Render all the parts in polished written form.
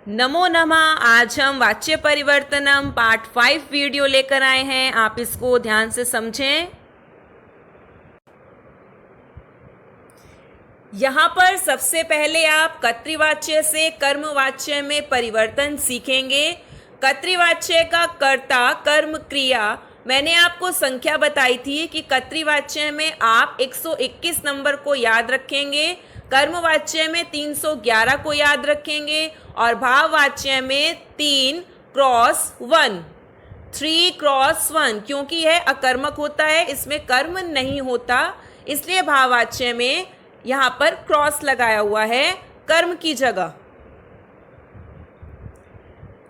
नमो नमः। आज हम वाच्य परिवर्तनम पार्ट 5 वीडियो लेकर आए हैं। आप इसको ध्यान से समझें। यहाँ पर सबसे पहले आप कर्तृवाच्य से कर्मवाच्य में परिवर्तन सीखेंगे। कर्तृवाच्य का कर्ता, कर्म, क्रिया। मैंने आपको संख्या बताई थी कि कर्तृवाच्य में आप 121 नंबर को याद रखेंगे, कर्मवाच्य में 311 को याद रखेंगे और भाववाच्य में 3 क्रॉस 1, 3 क्रॉस 1, क्योंकि यह अकर्मक होता है, इसमें कर्म नहीं होता, इसलिए भाववाच्य में यहाँ पर क्रॉस लगाया हुआ है कर्म की जगह।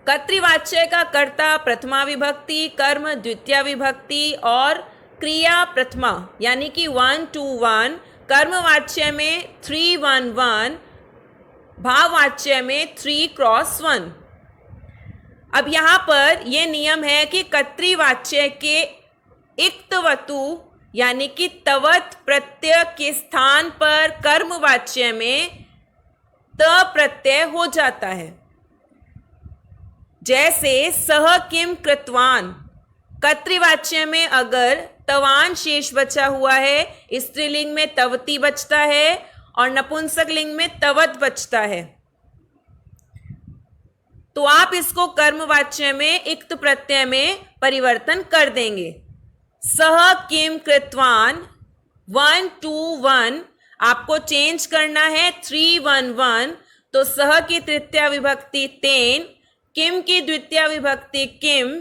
कर्तृवाच्य का कर्ता प्रथमा विभक्ति, कर्म द्वितीया विभक्ति और क्रिया प्रथमा, यानी कि 1 2 1। कर्मवाच्य में 3 1 1, भाववाच्य में 3 क्रॉस 1। अब यहाँ पर यह नियम है कि कर्तृवाच्य के इक्तवतु यानी कि तवत प्रत्यय के स्थान पर कर्मवाच्य में त प्रत्यय हो जाता है। जैसे सह किम कृतवान, कर्तृवाच्य में अगर तवान शेष बचा हुआ है, स्त्रीलिंग में तवती बचता है और नपुंसक लिंग में तवत बचता है, तो आप इसको कर्मवाच्य में इक्त प्रत्यय में परिवर्तन कर देंगे। सह किम कृतवान 1 2 1 आपको चेंज करना है 3 1 1, तो सह की तृतीया विभक्ति तेन, किम की द्वितीया विभक्ति किम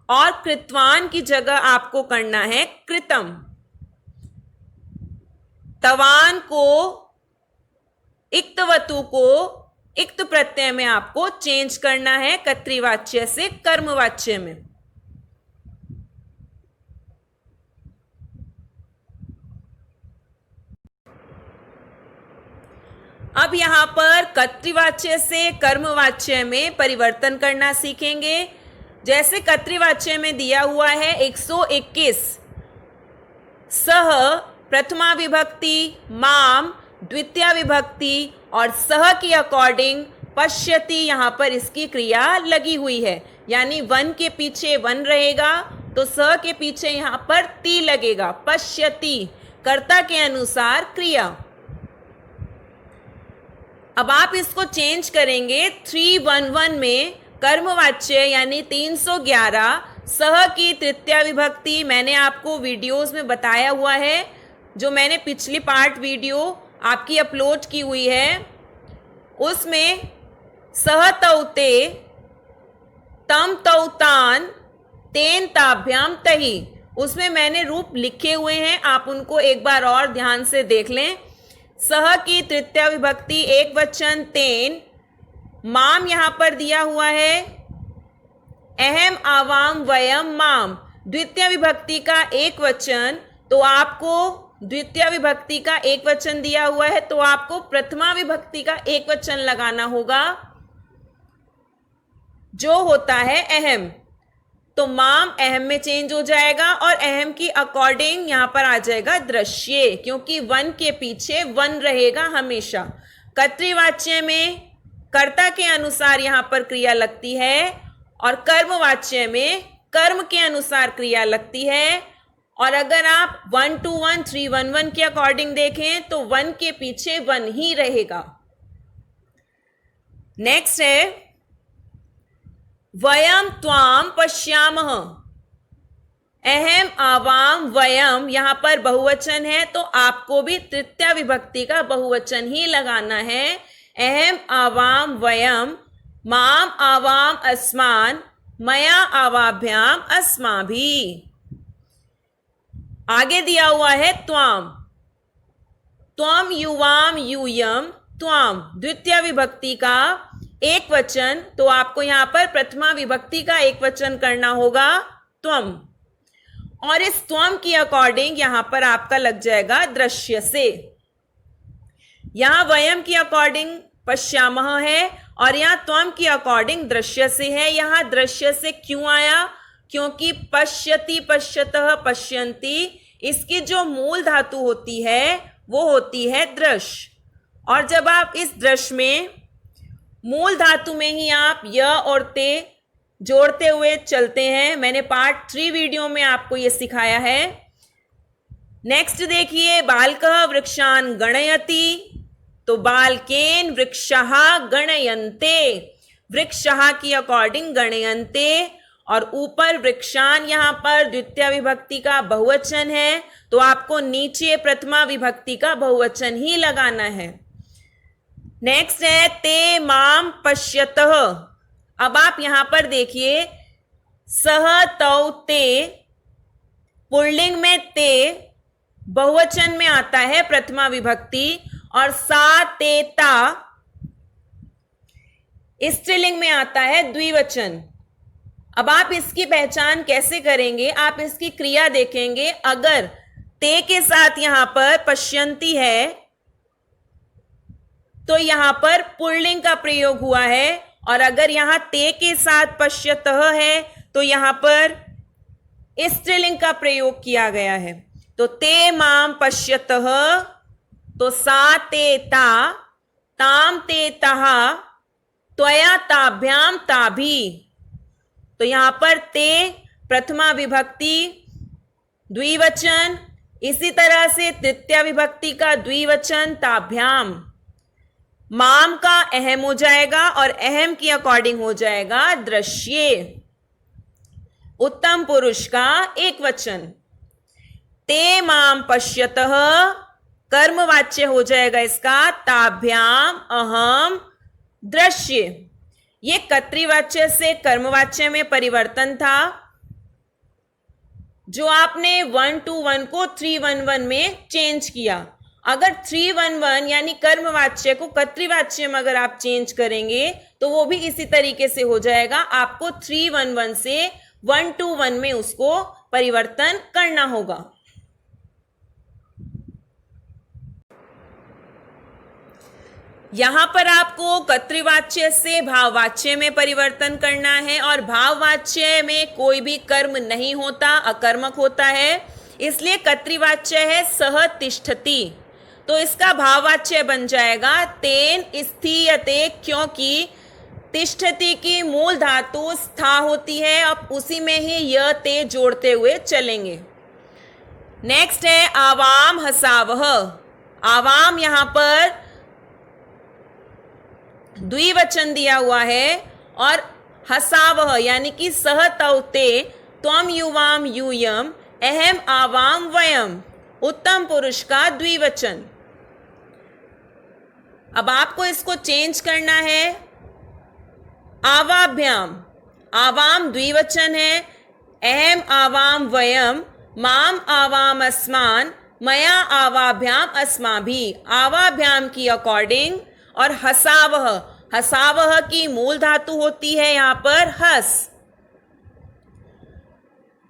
और कृतवान की जगह आपको करना है कृतम। तवान को, इक्तवतु को इक्त प्रत्यय में आपको चेंज करना है कर्तृवाच्य से कर्मवाच्य में। अब यहां पर कर्तृवाच्य से कर्मवाच्य में परिवर्तन करना सीखेंगे। जैसे कर्तृवाच्य में दिया हुआ है 121, सह प्रथमा विभक्ति, माम द्वितीया विभक्ति और सह की अकॉर्डिंग पश्यति, यहां पर इसकी क्रिया लगी हुई है, यानी 1 के पीछे 1 रहेगा तो सह के पीछे यहां पर ती लगेगा। पश्यति कर्ता के अनुसार क्रिया। अब आप इसको चेंज करेंगे 3 1 1 में कर्मवाच्य यानी 311, सह की तृतीया विभक्ति। मैंने आपको वीडियोस में बताया हुआ है, जो मैंने पिछली पार्ट वीडियो आपकी अपलोड की हुई है, उसमें सह तौते, तम तौतान, तेन ताभ्याम तही, उसमें मैंने रूप लिखे हुए हैं, आप उनको एक बार और ध्यान से देख लें। सह की तृतीया विभक्ति एक वचन तेन, माम यहां पर दिया हुआ है, अहम आवाम वयम माम द्वितीय विभक्ति का एक वचन, तो आपको द्वितीय विभक्ति का एक वचन दिया हुआ है तो आपको प्रथमा विभक्ति का एक वचन लगाना होगा जो होता है अहम। तो माम अहम में चेंज हो जाएगा और अहम की अकॉर्डिंग यहां पर आ जाएगा दृश्य, क्योंकि 1 के पीछे 1 रहेगा हमेशा। कर्तृवाच्य में कर्ता के अनुसार यहां पर क्रिया लगती है और कर्मवाच्य में कर्म के अनुसार क्रिया लगती है। और अगर आप 1 2 1 3 1 1 के अकॉर्डिंग देखें तो 1 के पीछे 1 ही रहेगा। नेक्स्ट है वयम त्वाम पश्यामः, अहम आवाम वयम, यहां पर बहुवचन है तो आपको भी तृतीया विभक्ति का बहुवचन ही लगाना है। अहम आवाम वयम, माम आवाम अस्मान, मया आवाभ्याम अस्माभि। आगे दिया हुआ है त्वाम, त्वम युवाम यूयम, त्वाम द्वितीय विभक्ति का एक वचन, तो आपको यहां पर प्रथमा विभक्ति का एक वचन करना होगा त्वम, और इस त्वम की अकॉर्डिंग यहां पर आपका लग जाएगा दृश्य से। यहां वयम की अकॉर्डिंग पश्यामः है और यहां त्वम की अकॉर्डिंग दृश्य से है। यहां दृश्य से क्यों आया? क्योंकि पश्यति, पश्यतः, पश्यन्ति, इसकी जो मूल धातु होती है वो होती है दृश्य, और जब आप इस दृश्य में मूल धातु में ही आप य और ते जोड़ते हुए चलते हैं। मैंने पार्ट 3 वीडियो में आपको यह सिखाया है। नेक्स्ट देखिए, बालकः वृक्षान गणयति, तो बालकेन वृक्षः गणयन्ते, वृक्षः की अकॉर्डिंग गणयन्ते, और ऊपर वृक्षान यहां पर द्वितीय विभक्ति का बहुवचन है, तो आपको नीचे प्रथमा विभक्ति का बहुवचन ही लगाना है। नेक्स्ट है ते माम पश्यतः। अब आप यहां पर देखिए, सह तौ ते पुल्लिंग में, ते बहुवचन में आता है प्रथमा विभक्ति, और सा ते ता स्त्रीलिंग में आता है द्विवचन। अब आप इसकी पहचान कैसे करेंगे? आप इसकी क्रिया देखेंगे। अगर ते के साथ यहां पर पश्यन्ति है तो यहां पर पुल्लिंग का प्रयोग हुआ है, और अगर यहां ते के साथ पश्यतः है तो यहां पर स्त्रीलिंग का प्रयोग किया गया है। तो ते माम पश्यतः, तो सा ते ता, ताम ते तहा, त्वया ताभ्याम ताभी। तो यहां पर ते प्रथमा विभक्ति द्विवचन, इसी तरह से तृतीय विभक्ति का द्विवचन ताभ्याम, माम का अहम हो जाएगा और अहम की अकॉर्डिंग हो जाएगा दृश्ये, उत्तम पुरुष का एक वचन। ते माम पश्यतः कर्मवाच्य हो जाएगा इसका ताभ्याम अहम दृश्य। ये कर्तृवाच्य से कर्मवाच्य में परिवर्तन था, जो आपने 1-1 को 3-1-1 में चेंज किया। अगर 3-1-1 यानी कर्मवाच्य को कर्तृवाच्य में अगर आप चेंज करेंगे तो वो भी इसी तरीके से हो जाएगा। आपको 3-1-1 से 1-1 में उसको परिवर्तन करना होगा। यहां पर आपको कर्तृवाच्य से भाववाच्य में परिवर्तन करना है, और भाववाच्य में कोई भी कर्म नहीं होता, अकर्मक होता है, इसलिए कर्तृवाच्य है सह तिष्ठति। तो इसका भाववाच्य बन जाएगा तेन स्थीयते, क्योंकि तिष्ठति की मूल धातु स्था होती है। अब उसी में ही य ते जोड़ते हुए चलेंगे। नेक्स्ट है आवाम हसावह। आवाम यहां पर द्विवचन दिया हुआ है, और हसावह यानी कि सह तौ ते, त्वम युवाम यूयम, अहम आवाम वयम, उत्तम पुरुष का द्विवचन। अब आपको इसको चेंज करना है। आवाभ्याम, आवाम द्विवचन है, अहम आवाम वयम, माम आवाम अस्मान, मया आवाभ्याम अस्माभि, आवाभ्याम की अकॉर्डिंग। और हसावह, हसावह की मूल धातु होती है यहां पर हस।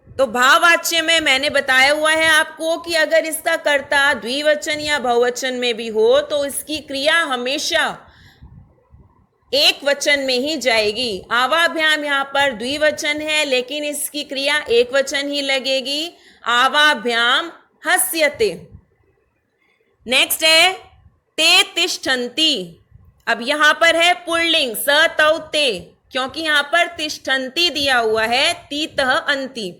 तो भाववाच्य में मैंने बताया हुआ है आपको कि अगर इसका कर्ता द्विवचन या बहुवचन में भी हो तो इसकी क्रिया हमेशा एक वचन में ही जाएगी। आवाभ्याम यहां पर द्विवचन है, लेकिन इसकी क्रिया एक वचन ही लगेगी। आवाभ्याम हस्यते। नेक्स्ट है ते तिष्ठन्ति। अब यहां पर है पुल्लिंग स तौ ते, क्योंकि यहां पर तिष्ठन्ति दिया हुआ है तीतः अंति,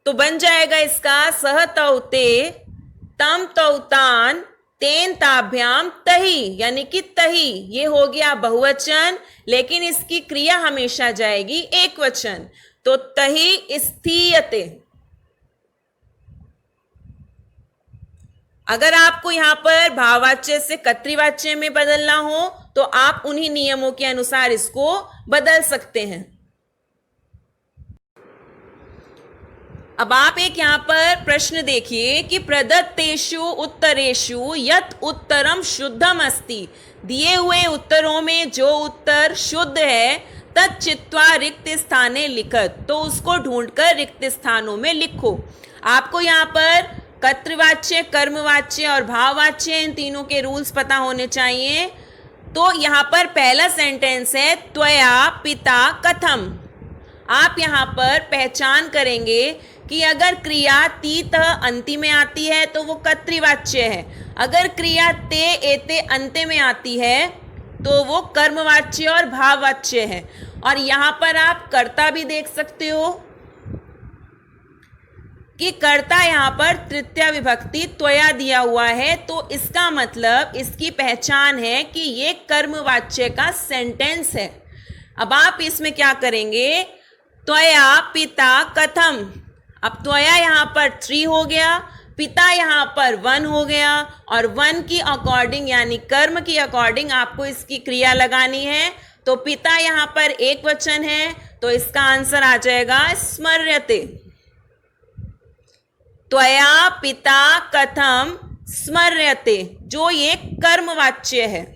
तो बन जाएगा इसका सह तौ ते, तम तौ तान, तेन ताभ्याम तही, यानी कि तही। ये हो गया बहुवचन, लेकिन इसकी क्रिया हमेशा जाएगी एक वचन, तो तही स्थीयते। अगर आपको यहां पर भाववाच्य से कर्तृवाच्य में बदलना हो तो आप उन्हीं नियमों के अनुसार इसको बदल सकते हैं। अब आप एक यहां पर प्रश्न देखिए कि प्रदत्तेषु उत्तरेषु यत् उत्तरम शुद्धम अस्ति, दिए हुए उत्तरों में जो उत्तर शुद्ध है तच्चित्वा रिक्त स्थाने लिखत, तो उसको ढूंढकर रिक्त स्थानों में लिखो। आपको यहां पर कर्तृवाच्य, कर्मवाच्य और भाववाच्य इन तीनों के रूल्स पता होने चाहिए। तो यहां पर पहला सेंटेंस है त्वया पिता कथम। आप यहां पर पहचान करेंगे कि अगर क्रिया तीत अंति में आती है तो वो कर्तृवाच्य है, अगर क्रिया ते एते अंत्य में आती है तो वो कर्मवाच्य और भाववाच्य है। और यहां पर आप कर्ता भी देख सकते हो कि कर्ता यहां पर तृतीया विभक्ति त्वया दिया हुआ है, तो इसका मतलब, इसकी पहचान है कि ये कर्मवाच्य का सेंटेंस है। अब आप इसमें क्या करेंगे, त्वया पिता कथम, अब त्वया यहां पर 3 हो गया, पिता यहां पर 1 हो गया, और 1 की अकॉर्डिंग यानी कर्म की अकॉर्डिंग आपको इसकी क्रिया लगानी है। तो पिता यहां पर एक वचन है, तो इसका आंसर आ जाएगा स्मर्यते। त्वया पिता कथम स्मर्यते, जो ये कर्मवाच्य है।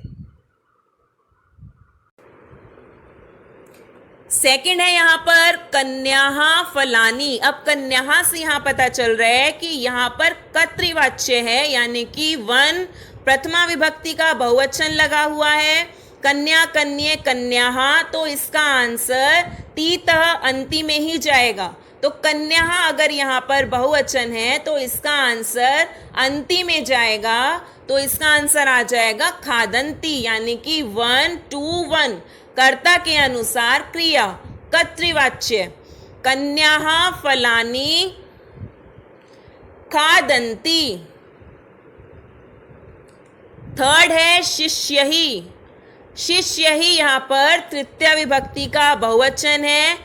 सेकंड है यहां पर कन्याः फलानी। अब कन्याः से यहां पता चल रहा है कि यहां पर कर्तृवाच्य है, यानी कि 1 प्रथमा विभक्ति का बहुवचन लगा हुआ है, कन्या कन्ये कन्याः, तो इसका आंसर तीतः अंति में ही जाएगा। तो कन्याः अगर यहाँ पर बहुवचन है तो इसका आंसर अंति में जाएगा, तो इसका आंसर आ जाएगा खादंती, यानी कि 1 to 1 कर्ता के अनुसार क्रिया कर्तृवाच्य। कन्याः फलानी खादंती। थर्ड है शिष्यहि। शिष्यहि यहाँ पर तृतीया विभक्ति का बहुवचन है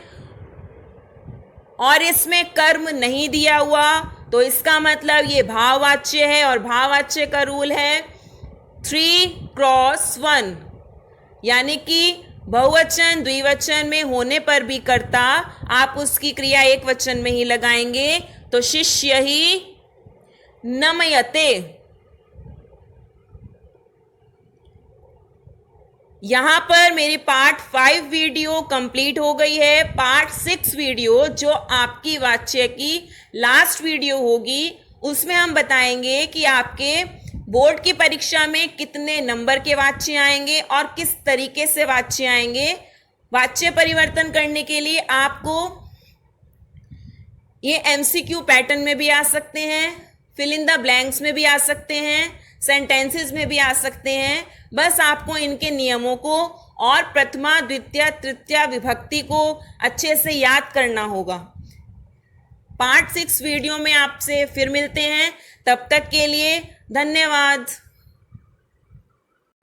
और इसमें कर्म नहीं दिया हुआ, तो इसका मतलब ये भाववाच्य है, और भाववाच्य का रूल है 3x1, यानी कि बहुवचन द्विवचन में होने पर भी कर्ता आप उसकी क्रिया एक वचन में ही लगाएंगे। तो शिष्य ही नमयते। यहाँ पर मेरी पार्ट 5 वीडियो कंप्लीट हो गई है। पार्ट 6 वीडियो जो आपकी वाच्य की लास्ट वीडियो होगी, उसमें हम बताएंगे कि आपके बोर्ड की परीक्षा में कितने नंबर के वाच्य आएंगे और किस तरीके से वाच्य आएंगे। वाच्य परिवर्तन करने के लिए आपको ये MCQ पैटर्न में भी आ सकते हैं, फिल इन द ब्लैंक्स में भी आ सकते हैं, सेंटेंसेस में भी आ सकते हैं। बस आपको इनके नियमों को और प्रथमा द्वितीय तृतीया विभक्ति को अच्छे से याद करना होगा। पार्ट 6 वीडियो में आपसे फिर मिलते हैं, तब तक के लिए धन्यवाद।